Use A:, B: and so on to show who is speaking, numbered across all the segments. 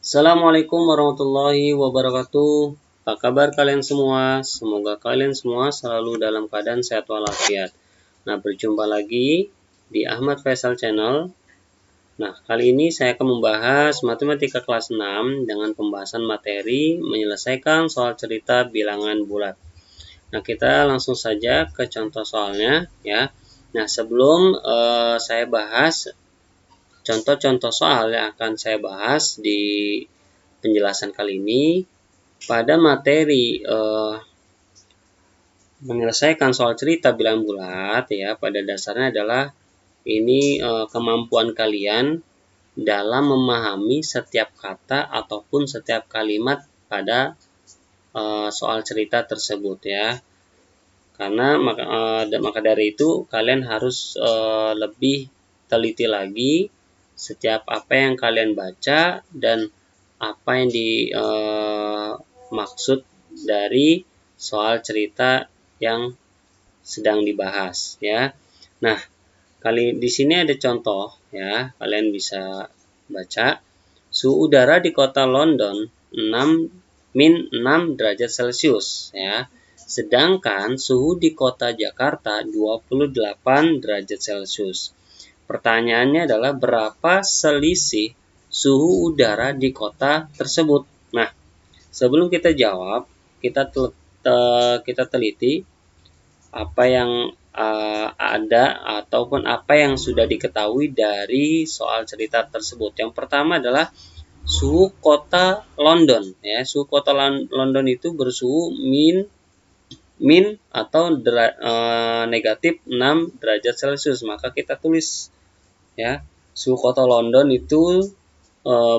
A: Assalamualaikum warahmatullahi wabarakatuh. Apa kabar kalian semua? Semoga kalian semua selalu dalam keadaan sehat walafiat. Nah, berjumpa lagi di Ahmad Faisal Channel. Nah, kali ini saya akan membahas matematika kelas 6 dengan pembahasan materi menyelesaikan soal cerita bilangan bulat. Nah, kita langsung saja ke contoh soalnya ya. Nah, sebelum saya bahas contoh-contoh soal yang akan saya bahas di penjelasan kali ini, pada materi menyelesaikan soal cerita bilangan bulat ya, pada dasarnya adalah ini kemampuan kalian dalam memahami setiap kata ataupun setiap kalimat pada soal cerita tersebut ya. Karena maka dari itu kalian harus lebih teliti lagi setiap apa yang kalian baca dan apa yang dimaksud dari soal cerita yang sedang dibahas ya. Nah, di sini ada contoh ya, kalian bisa baca. Suhu udara di kota London -6 derajat Celcius ya. Sedangkan suhu di kota Jakarta 28 derajat Celcius. Pertanyaannya adalah berapa selisih suhu udara di kota tersebut? Nah, sebelum kita jawab, kita teliti apa yang ada ataupun apa yang sudah diketahui dari soal cerita tersebut. Yang pertama adalah suhu kota London ya. Suhu kota London itu bersuhu min atau negatif 6 derajat Celcius. Maka kita tulis ya, suhu kota London itu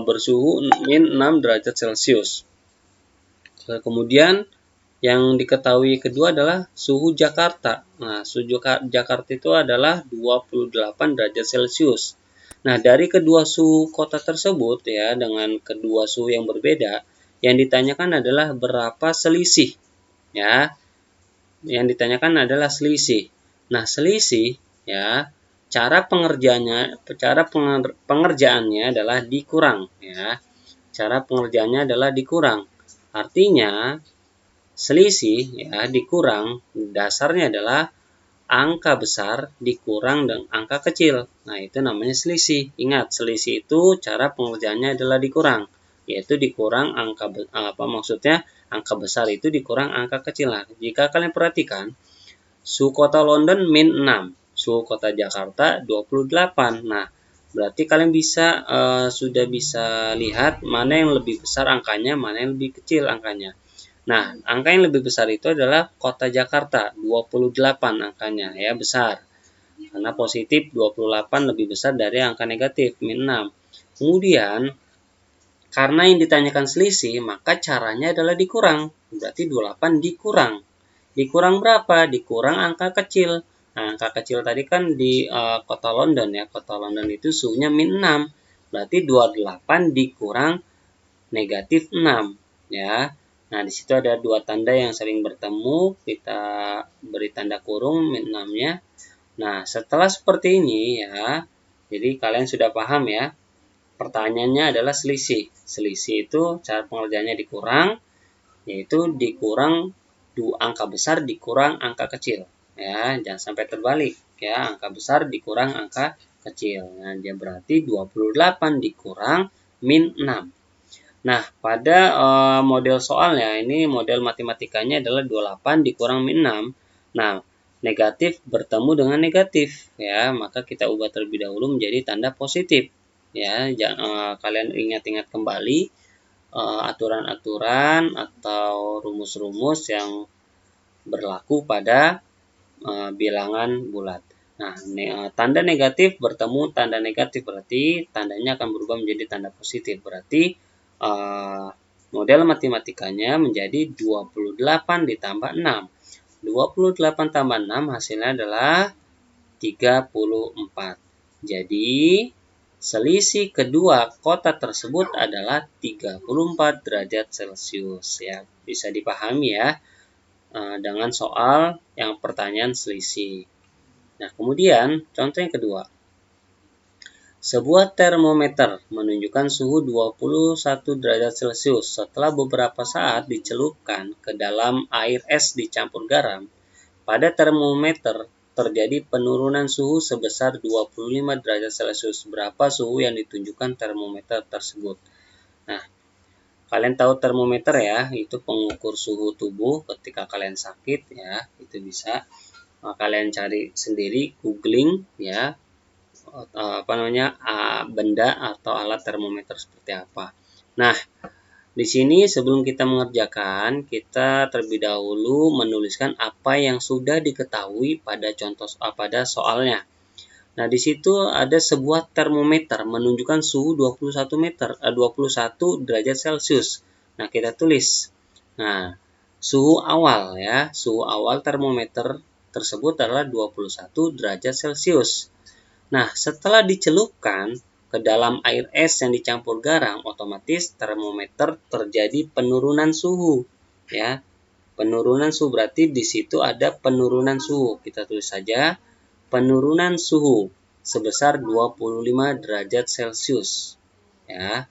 A: bersuhu min 6 derajat Celcius. Kemudian yang diketahui kedua adalah suhu Jakarta. Nah, suhu Jakarta itu adalah 28 derajat Celcius. Nah, dari kedua suhu kota tersebut ya, dengan kedua suhu yang berbeda, yang ditanyakan adalah berapa selisih ya. Yang ditanyakan adalah selisih. Nah, selisih ya, cara pengerjaannya adalah dikurang ya. Cara pengerjaannya adalah dikurang. Artinya selisih ya dikurang, dasarnya adalah angka besar dikurang dengan angka kecil. Nah, itu namanya selisih. Ingat, selisih itu cara pengerjaannya adalah dikurang, yaitu dikurang maksudnya angka besar itu dikurang angka kecil. Nah, jika kalian perhatikan, suhu kota London min 6, suhu kota Jakarta 28. Nah, berarti kalian sudah bisa lihat mana yang lebih besar angkanya, mana yang lebih kecil angkanya. Nah, angka yang lebih besar itu adalah kota Jakarta, 28 angkanya ya, besar. Karena positif 28 lebih besar dari angka negatif, min 6. Kemudian, karena yang ditanyakan selisih, maka caranya adalah dikurang. Berarti 28 dikurang. Dikurang berapa? Dikurang angka kecil. Nah, angka kecil tadi kan di kota London ya. Kota London itu suhunya min 6. Berarti 28 dikurang negatif 6 ya. Nah, di situ ada dua tanda yang saling bertemu, kita beri tanda kurung min 6-nya. Nah, setelah seperti ini ya, jadi kalian sudah paham ya. Pertanyaannya adalah selisih. Selisih itu cara pengerjaannya dikurang, yaitu dikurang angka besar dikurang angka kecil. Ya, jangan sampai terbalik ya, angka besar dikurang angka kecil. Nah, dia berarti 28 dikurang min 6. Nah, pada model soalnya, ini model matematikanya adalah 28 dikurang min 6. Nah, negatif bertemu dengan negatif ya, maka kita ubah terlebih dahulu menjadi tanda positif ya. Kalian ingat-ingat kembali aturan-aturan atau rumus-rumus yang berlaku pada bilangan bulat. Nah, tanda negatif bertemu tanda negatif berarti tandanya akan berubah menjadi tanda positif. Berarti model matematikanya menjadi 28 ditambah 6. 28 tambah 6 hasilnya adalah 34. Jadi, selisih kedua kota tersebut adalah 34 derajat Celcius ya. Bisa dipahami ya dengan soal yang pertanyaan selisih. Nah, kemudian contoh yang kedua. Sebuah termometer menunjukkan suhu 21 derajat Celcius. Setelah beberapa saat dicelupkan ke dalam air es dicampur garam, pada termometer terjadi penurunan suhu sebesar 25 derajat Celcius. Berapa suhu yang ditunjukkan termometer tersebut? Nah, kalian tahu termometer ya, itu pengukur suhu tubuh ketika kalian sakit ya, itu bisa kalian cari sendiri, googling ya, benda atau alat termometer seperti apa. Nah, di sini sebelum kita mengerjakan, kita terlebih dahulu menuliskan apa yang sudah diketahui pada soalnya. Nah, di situ ada sebuah termometer menunjukkan suhu 21 derajat Celcius. Nah, kita tulis. Nah, suhu awal ya, suhu awal termometer tersebut adalah 21 derajat Celcius. Nah, setelah dicelupkan ke dalam air es yang dicampur garam, otomatis termometer terjadi penurunan suhu. Ya, penurunan suhu berarti di situ ada penurunan suhu. Kita tulis saja penurunan suhu sebesar 25 derajat Celcius. Ya.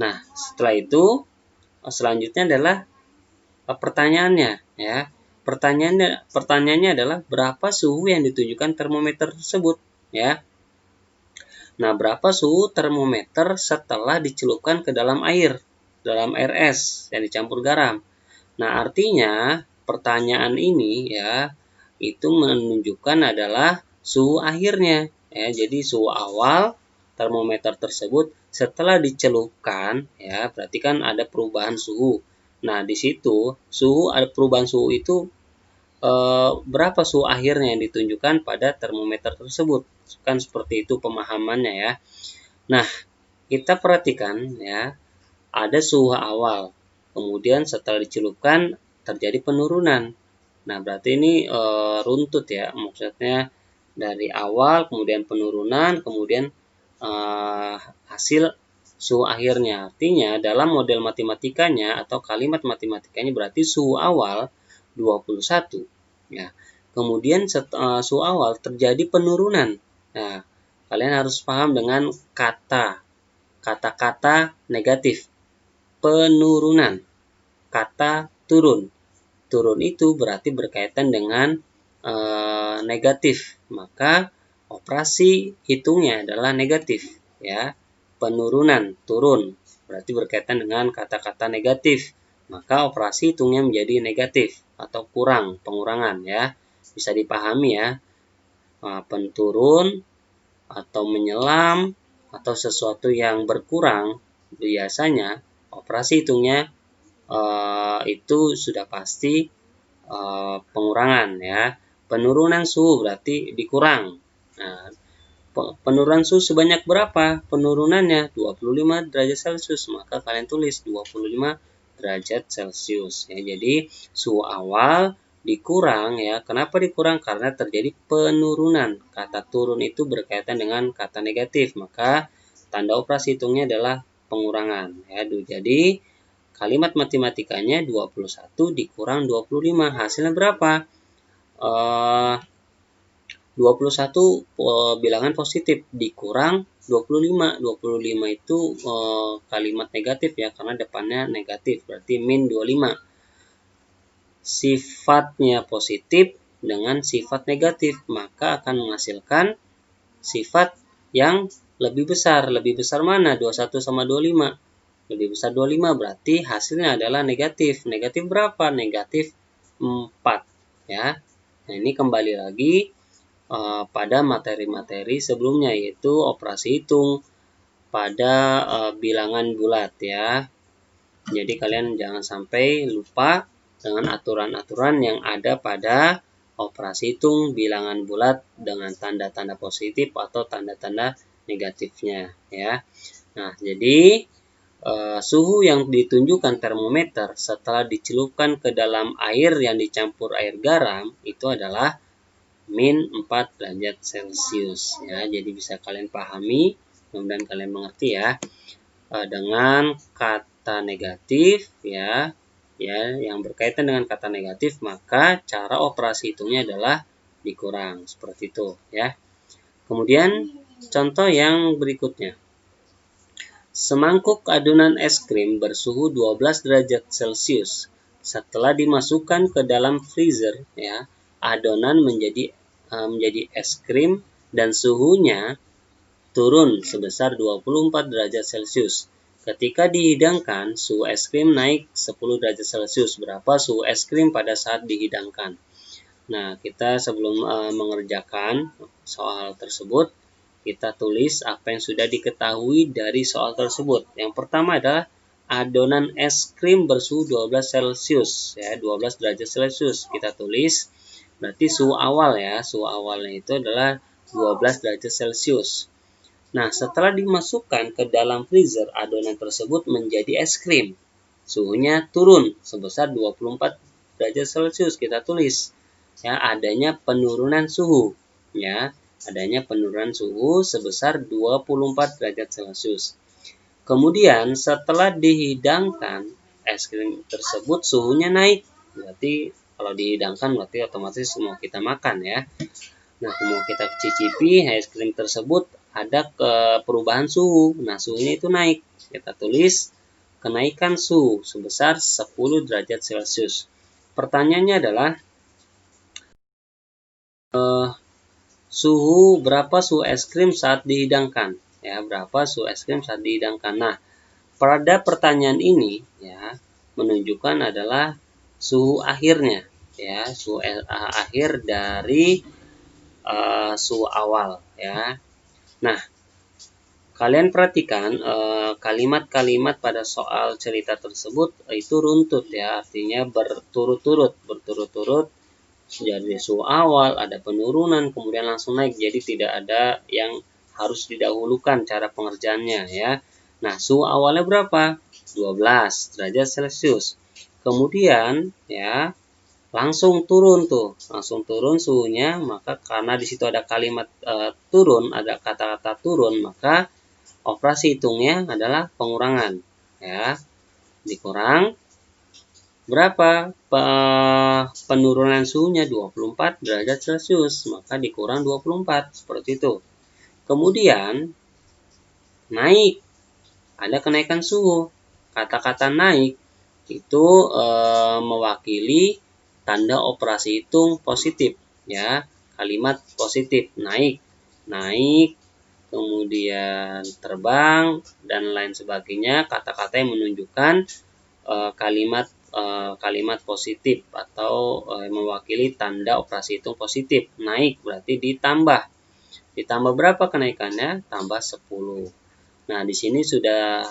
A: Nah, setelah itu selanjutnya adalah pertanyaannya. Ya, pertanyaannya adalah berapa suhu yang ditunjukkan termometer tersebut. Ya. Nah, berapa suhu termometer setelah dicelupkan ke dalam air es yang dicampur garam. Nah, artinya pertanyaan ini ya itu menunjukkan adalah suhu akhirnya ya. Jadi suhu awal termometer tersebut setelah dicelupkan ya, berarti kan ada perubahan suhu. Nah, di situ ada perubahan suhu itu berapa suhu akhirnya yang ditunjukkan pada termometer tersebut. Kan seperti itu pemahamannya ya. Nah, kita perhatikan ya, ada suhu awal. Kemudian setelah dicelupkan terjadi penurunan. Nah, berarti ini runtut ya. Maksudnya dari awal, kemudian penurunan, kemudian hasil suhu akhirnya. Artinya dalam model matematikanya atau kalimat matematikanya berarti suhu awal 21. Ya. Kemudian suhu awal terjadi penurunan. Nah, kalian harus paham dengan kata-kata negatif. Penurunan, kata turun. Turun itu berarti berkaitan dengan negatif. Maka operasi hitungnya adalah negatif. Ya, penurunan, turun, berarti berkaitan dengan kata-kata negatif. Maka operasi hitungnya menjadi negatif atau kurang, pengurangan ya. Bisa dipahami ya. Penturun atau menyelam atau sesuatu yang berkurang, biasanya operasi hitungnya itu sudah pasti pengurangan ya. Penurunan suhu berarti dikurang. Nah, penurunan suhu sebanyak berapa? Penurunannya 25 derajat Celcius, maka kalian tulis 25 derajat Celcius ya. Jadi suhu awal dikurang ya. Kenapa dikurang? Karena terjadi penurunan. Kata turun itu berkaitan dengan kata negatif, maka tanda operasi hitungnya adalah pengurangan ya. Jadi kalimat matematikanya 21 dikurang 25, hasilnya berapa? 21 bilangan positif dikurang 25. 25 itu kalimat negatif ya, karena depannya negatif, berarti min 25. Sifatnya positif dengan sifat negatif, maka akan menghasilkan sifat yang lebih besar. Lebih besar mana? 21 sama 25. Lebih besar 25 berarti hasilnya adalah negatif. Negatif berapa? Negatif 4 ya. Nah, ini kembali lagi pada materi-materi sebelumnya, yaitu operasi hitung pada bilangan bulat ya. Jadi kalian jangan sampai lupa dengan aturan-aturan yang ada pada operasi hitung bilangan bulat dengan tanda-tanda positif atau tanda-tanda negatifnya ya. Nah, jadi suhu yang ditunjukkan termometer setelah dicelupkan ke dalam air yang dicampur air garam itu adalah min 4 derajat Celcius ya. Jadi bisa kalian pahami, mudah-mudahan kalian mengerti ya. Dengan kata negatif ya yang berkaitan dengan kata negatif, maka cara operasi hitungnya adalah dikurang seperti itu ya. Kemudian Contoh yang berikutnya. Semangkuk adonan es krim bersuhu 12 derajat Celcius. Setelah dimasukkan ke dalam freezer, ya, adonan menjadi es krim dan suhunya turun sebesar 24 derajat Celcius. Ketika dihidangkan, suhu es krim naik 10 derajat Celcius. Berapa suhu es krim pada saat dihidangkan? Nah, kita sebelum mengerjakan soal tersebut, kita tulis apa yang sudah diketahui dari soal tersebut. Yang pertama adalah adonan es krim bersuhu 12 Celcius, ya, 12 derajat Celcius. Kita tulis, berarti suhu awal ya, suhu awalnya itu adalah 12 derajat Celcius. Nah, setelah dimasukkan ke dalam freezer, adonan tersebut menjadi es krim. Suhunya turun sebesar 24 derajat Celcius. Kita tulis, ya, adanya penurunan suhu, ya. Adanya penurunan suhu sebesar 24 derajat Celcius. Kemudian setelah dihidangkan, es krim tersebut suhunya naik. Berarti kalau dihidangkan berarti otomatis mau kita makan ya. Nah, mau kita cicipi es krim tersebut ada perubahan suhu. Nah, suhunya itu naik. Kita tulis kenaikan suhu sebesar 10 derajat Celcius. Pertanyaannya adalah berapa suhu es krim saat dihidangkan, ya, berapa suhu es krim saat dihidangkan. Nah, pada pertanyaan ini, ya, menunjukkan adalah suhu akhirnya, ya, suhu akhir dari suhu awal, ya. Nah, kalian perhatikan kalimat-kalimat pada soal cerita tersebut itu runtut, ya, artinya berturut-turut jadi suhu awal, ada penurunan, kemudian langsung naik. Jadi tidak ada yang harus didahulukan cara pengerjaannya ya. Nah, suhu awalnya berapa? 12 derajat Celcius. Kemudian ya, langsung turun tuh, langsung turun suhunya, maka karena di situ ada kalimat turun, ada kata-kata turun, maka operasi hitungnya adalah pengurangan ya. Dikurang berapa penurunan suhunya? 24 derajat Celcius, maka dikurang 24, seperti itu. Kemudian naik, ada kenaikan suhu. Kata-kata naik itu mewakili tanda operasi hitung positif ya, kalimat positif. Naik, kemudian terbang dan lain sebagainya, kata-kata yang menunjukkan kalimat positif atau mewakili tanda operasi hitung positif. Naik berarti ditambah. Ditambah berapa kenaikannya? Tambah 10. Nah, di sini sudah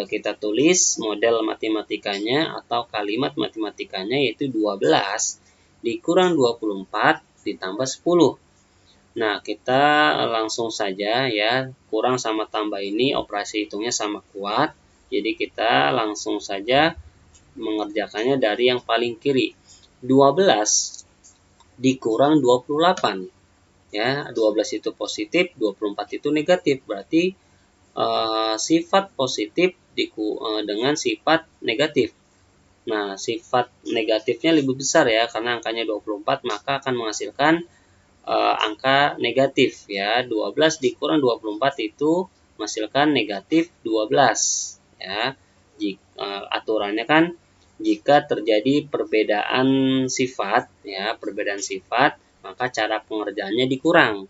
A: kita tulis model matematikanya atau kalimat matematikanya, yaitu 12 dikurang 24 ditambah 10. Nah, kita langsung saja ya, kurang sama tambah ini operasi hitungnya sama kuat. Jadi kita langsung saja mengerjakannya dari yang paling kiri. 12 dikurang 28. Ya, 12 itu positif, 24 itu negatif. Berarti sifat positif dengan sifat negatif. Nah, sifat negatifnya lebih besar ya, karena angkanya 24, maka akan menghasilkan angka negatif ya. 12 dikurang 24 itu menghasilkan negatif 12 ya. Aturannya kan jika terjadi perbedaan sifat ya, maka cara pengerjaannya dikurang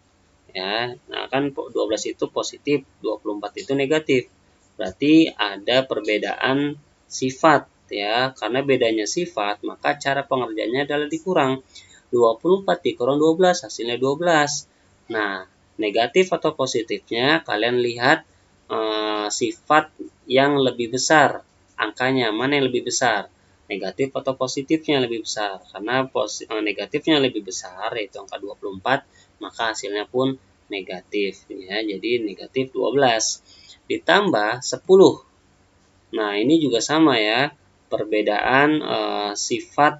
A: ya. Nah, kan 12 itu positif, 24 itu negatif. Berarti ada perbedaan sifat ya. Karena bedanya sifat, maka cara pengerjaannya adalah dikurang. 24 dikurang 12 hasilnya 12. Nah, negatif atau positifnya kalian lihat sifat yang lebih besar, angkanya mana yang lebih besar, negatif atau positifnya lebih besar. Karena negatifnya lebih besar, yaitu angka 24, maka hasilnya pun negatif ya. Jadi negatif 12 ditambah 10. Nah, ini juga sama ya, perbedaan sifat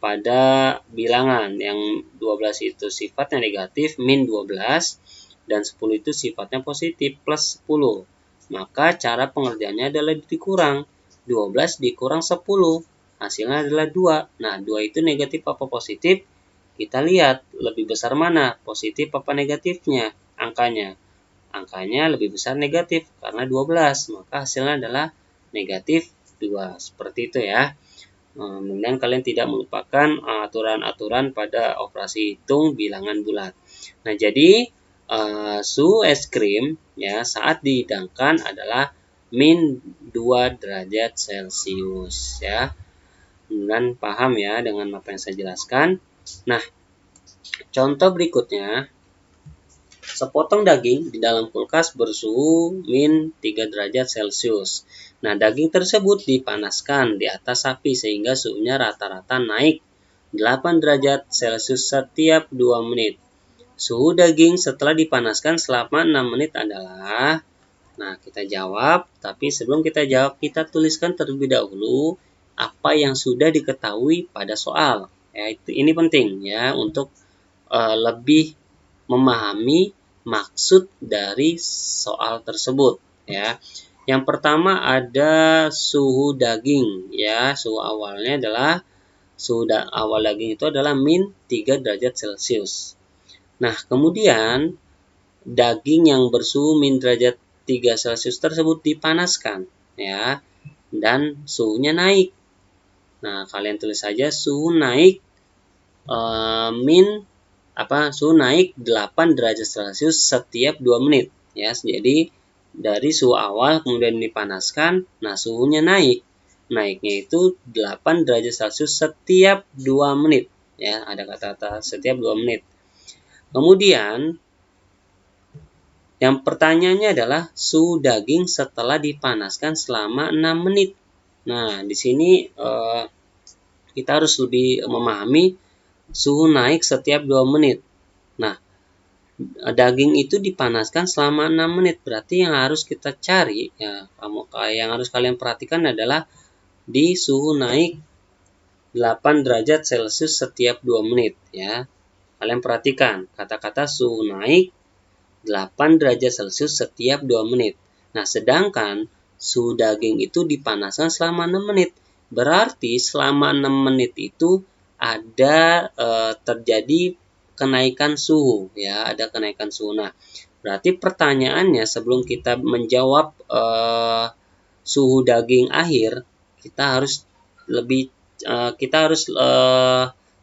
A: pada bilangan. Yang 12 itu sifatnya negatif, min 12, dan 10 itu sifatnya positif, plus 10. Maka cara pengerjaannya adalah dikurang. 12 dikurang 10, hasilnya adalah 2. Nah, 2 itu negatif apa positif? Kita lihat lebih besar mana, positif apa negatifnya angkanya. angkanya lebih besar negatif karena 12, maka hasilnya adalah negatif 2. Seperti itu ya. Kemudian kalian tidak melupakan aturan-aturan pada operasi hitung bilangan bulat. Nah, jadi suhu es krim ya saat dihidangkan adalah min 2 derajat Celcius ya. Kemudian paham ya dengan apa yang saya jelaskan. Nah, contoh berikutnya, sepotong daging di dalam kulkas bersuhu min 3 derajat Celcius. Nah, daging tersebut dipanaskan di atas api sehingga suhunya rata-rata naik 8 derajat Celcius setiap 2 menit. Suhu daging setelah dipanaskan selama 6 menit adalah... Nah, kita jawab, tapi sebelum kita jawab, kita tuliskan terlebih dahulu apa yang sudah diketahui pada soal. Ya, ini penting ya untuk lebih memahami maksud dari soal tersebut ya. Yang pertama ada suhu daging ya. Suhu awalnya adalah awal daging itu adalah min 3 derajat Celcius. Nah, kemudian daging yang bersuhu min derajat 3 Celcius tersebut dipanaskan ya dan suhunya naik. Nah, kalian tulis saja suhu naik suhu naik 8 derajat Celcius setiap 2 menit ya. Jadi dari suhu awal kemudian dipanaskan, nah suhunya naik. Naiknya itu 8 derajat Celcius setiap 2 menit ya, ada kata-kata setiap 2 menit. Kemudian yang pertanyaannya adalah suhu daging setelah dipanaskan selama 6 menit. Nah, di sini kita harus lebih memahami suhu naik setiap 2 menit. Nah, daging itu dipanaskan selama 6 menit. Berarti yang harus kita cari, ya, yang harus kalian perhatikan adalah di suhu naik 8 derajat Celcius setiap 2 menit. Ya. Kalian perhatikan kata-kata suhu naik 8 derajat Celcius setiap 2 menit. Nah, sedangkan suhu daging itu dipanaskan selama 6 menit. Berarti selama 6 menit itu ada terjadi kenaikan suhu ya, ada kenaikan suhu. Nah, berarti pertanyaannya sebelum kita menjawab suhu daging akhir, kita harus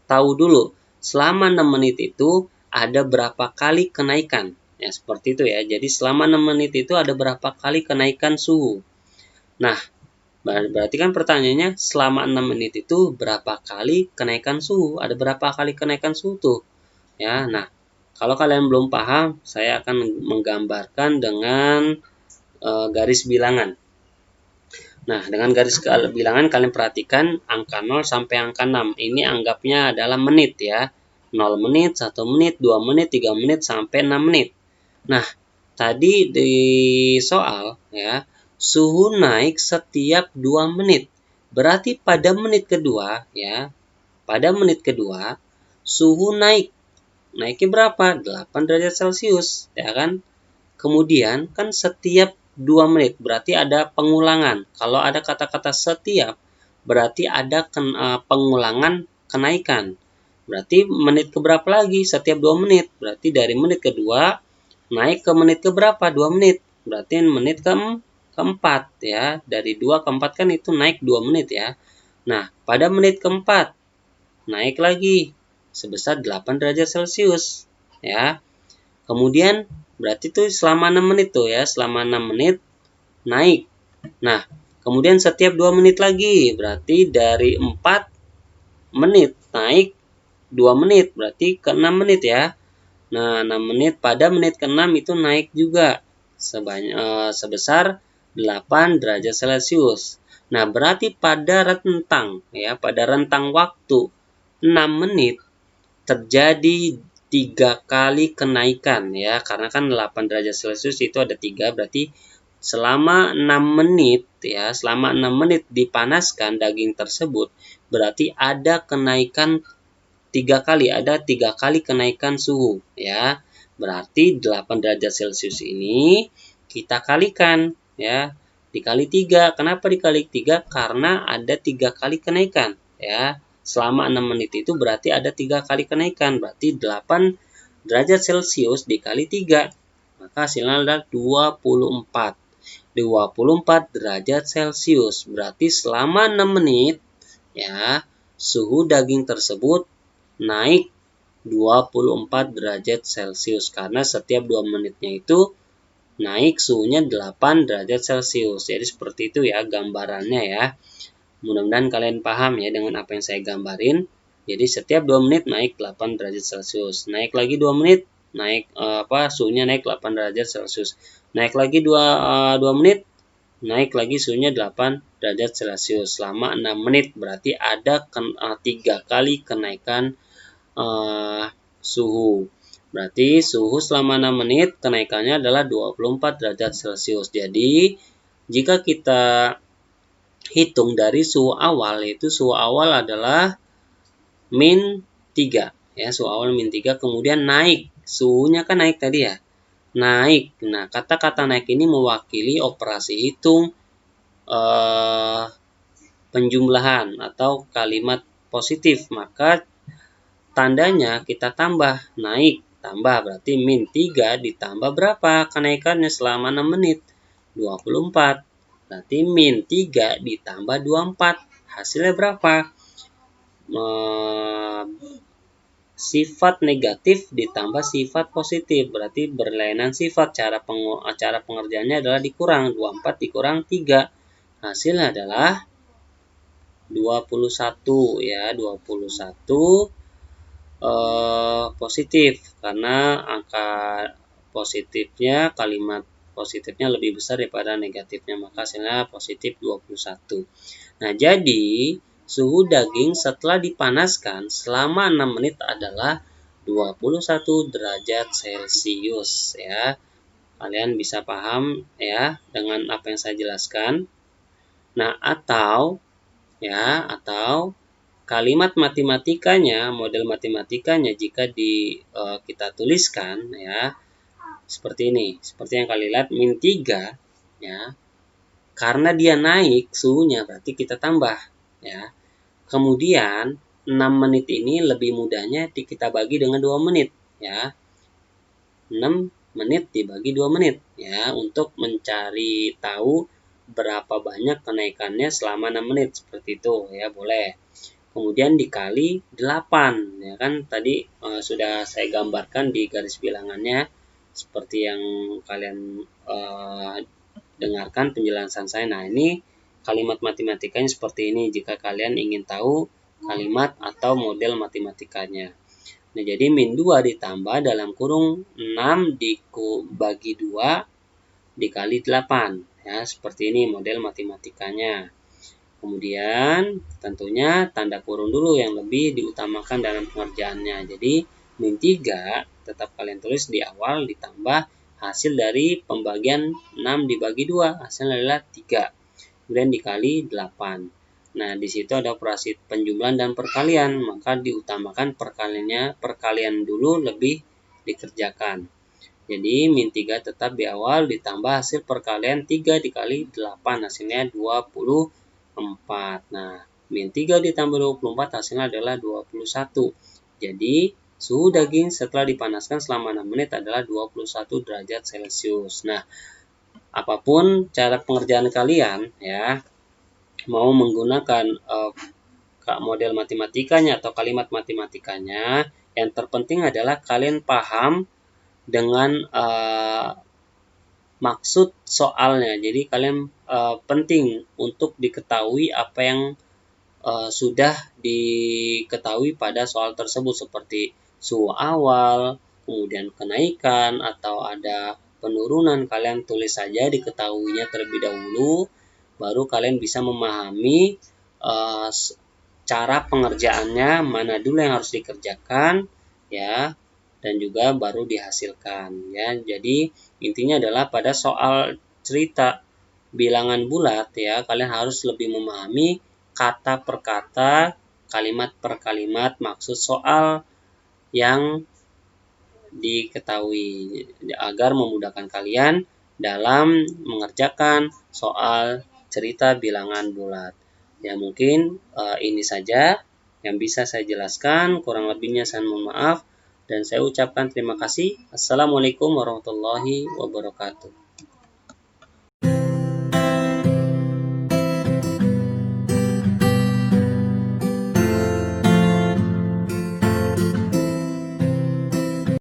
A: tahu dulu selama 6 menit itu ada berapa kali kenaikan. Ya, seperti itu ya. Jadi selama 6 menit itu ada berapa kali kenaikan suhu. Nah, berarti kan pertanyaannya selama 6 menit itu berapa kali kenaikan suhu? Ada berapa kali kenaikan suhu tuh? Ya, nah, kalau kalian belum paham, saya akan menggambarkan dengan garis bilangan. Nah, dengan garis bilangan kalian perhatikan angka 0 sampai angka 6. Ini anggapnya adalah menit ya. 0 menit, 1 menit, 2 menit, 3 menit, sampai 6 menit. Nah, tadi di soal ya, suhu naik setiap 2 menit. Berarti pada menit kedua ya, pada menit kedua suhu naik. Naiknya berapa? 8 derajat Celcius, ya kan? Kemudian kan setiap 2 menit berarti ada pengulangan. Kalau ada kata-kata setiap berarti ada pengulangan kenaikan. Berarti menit keberapa lagi? Setiap 2 menit. Berarti dari menit kedua naik ke menit keberapa? 2 menit. Berarti menit keempat ya. Dari 2 ke 4 kan itu naik 2 menit ya. Nah, pada menit keempat naik lagi sebesar 8 derajat Celcius ya. Kemudian berarti itu selama 6 menit tuh ya, selama 6 menit naik. Nah, kemudian setiap 2 menit lagi, berarti dari 4 menit naik 2 menit, berarti ke 6 menit ya. Nah, 6 menit pada menit ke-6 itu naik juga sebesar 8 derajat Celcius. Nah, berarti pada rentang ya, pada rentang waktu 6 menit terjadi 3 kali kenaikan ya, karena kan 8 derajat Celcius itu ada 3, berarti selama 6 menit ya, selama 6 menit dipanaskan daging tersebut, berarti ada kenaikan 3 kali, ada 3 kali kenaikan suhu ya. Berarti 8 derajat Celcius ini kita kalikan ya, dikali 3. Kenapa dikali 3? Karena ada 3 kali kenaikan ya. Selama 6 menit itu berarti ada 3 kali kenaikan, berarti 8 derajat Celcius dikali 3. maka hasilnya adalah 24. 24 derajat Celcius. Berarti selama 6 menit ya, suhu daging tersebut naik 24 derajat Celcius karena setiap 2 menitnya itu naik suhunya 8 derajat Celcius. Jadi seperti itu ya gambarannya ya. Mudah-mudahan kalian paham ya dengan apa yang saya gambarin. Jadi setiap 2 menit naik 8 derajat Celcius. Naik lagi 2 menit, naik suhunya naik 8 derajat Celcius. Naik lagi 2 menit, naik lagi suhunya 8 derajat Celcius selama 6 menit. Berarti ada 3 kali kenaikan suhu. Berarti suhu selama 6 menit kenaikannya adalah 24 derajat Celcius. Jadi jika kita hitung dari suhu awal, yaitu suhu awal adalah min 3 ya, suhu awal min 3, kemudian naik, suhunya kan naik tadi ya, naik. Nah, kata-kata naik ini mewakili operasi hitung penjumlahan atau kalimat positif, maka tandanya kita tambah, naik, tambah, berarti min 3 ditambah berapa kenaikannya selama 6 menit? 24. Berarti min 3 ditambah 24. Hasilnya berapa? Sifat negatif ditambah sifat positif. Berarti berlainan sifat. Cara pengerjaannya adalah dikurang. 24 dikurang 3. Hasilnya adalah 21 ya. 21 positif. Karena angka positifnya, kalimat positifnya lebih besar daripada negatifnya, maka hasilnya positif 21. Nah, jadi suhu daging setelah dipanaskan selama 6 menit adalah 21 derajat Celcius ya. Kalian bisa paham ya dengan apa yang saya jelaskan. Nah, atau kalimat matematikanya, model matematikanya jika kita tuliskan ya seperti ini, seperti yang kalian lihat min 3 ya. Karena dia naik suhunya berarti kita tambah ya. Kemudian 6 menit ini lebih mudahnya kita bagi dengan 2 menit ya. 6 menit dibagi 2 menit ya untuk mencari tahu berapa banyak kenaikannya selama 6 menit seperti itu ya, boleh. Kemudian dikali 8 ya kan, tadi sudah saya gambarkan di garis bilangannya seperti yang kalian dengarkan penjelasan saya. Nah, ini kalimat matematikanya seperti ini jika kalian ingin tahu kalimat atau model matematikanya. Nah, jadi min 2 ditambah dalam kurung 6 dibagi 2 dikali 8 ya, seperti ini model matematikanya. Kemudian tentunya tanda kurung dulu yang lebih diutamakan dalam pengerjaannya. Jadi min 3 tetap kalian tulis di awal ditambah hasil dari pembagian 6 dibagi 2, hasilnya adalah 3. Kemudian dikali 8. Nah, di situ ada operasi penjumlahan dan perkalian, maka diutamakan perkalian dulu lebih dikerjakan. Jadi min 3 tetap di awal ditambah hasil perkalian 3 dikali 8, hasilnya 24. Nah, min 3 ditambah 24 hasilnya adalah 21. Jadi suhu daging setelah dipanaskan selama 6 menit adalah 21 derajat Celcius. Nah, apapun cara pengerjaan kalian ya, mau menggunakan model matematikanya atau kalimat matematikanya, yang terpenting adalah kalian paham dengan maksud soalnya. Jadi kalian penting untuk diketahui apa yang sudah diketahui pada soal tersebut, seperti suhu awal, kemudian kenaikan atau ada penurunan. Kalian tulis saja diketahuinya terlebih dahulu, baru kalian bisa memahami cara pengerjaannya, mana dulu yang harus dikerjakan ya, dan juga baru dihasilkan ya. Jadi intinya adalah pada soal cerita bilangan bulat ya, kalian harus lebih memahami kata per kata, kalimat per kalimat maksud soal yang diketahui agar memudahkan kalian dalam mengerjakan soal cerita bilangan bulat. Ya, mungkin ini saja yang bisa saya jelaskan, kurang lebihnya saya mohon maaf. Dan saya ucapkan terima kasih. Assalamualaikum warahmatullahi wabarakatuh.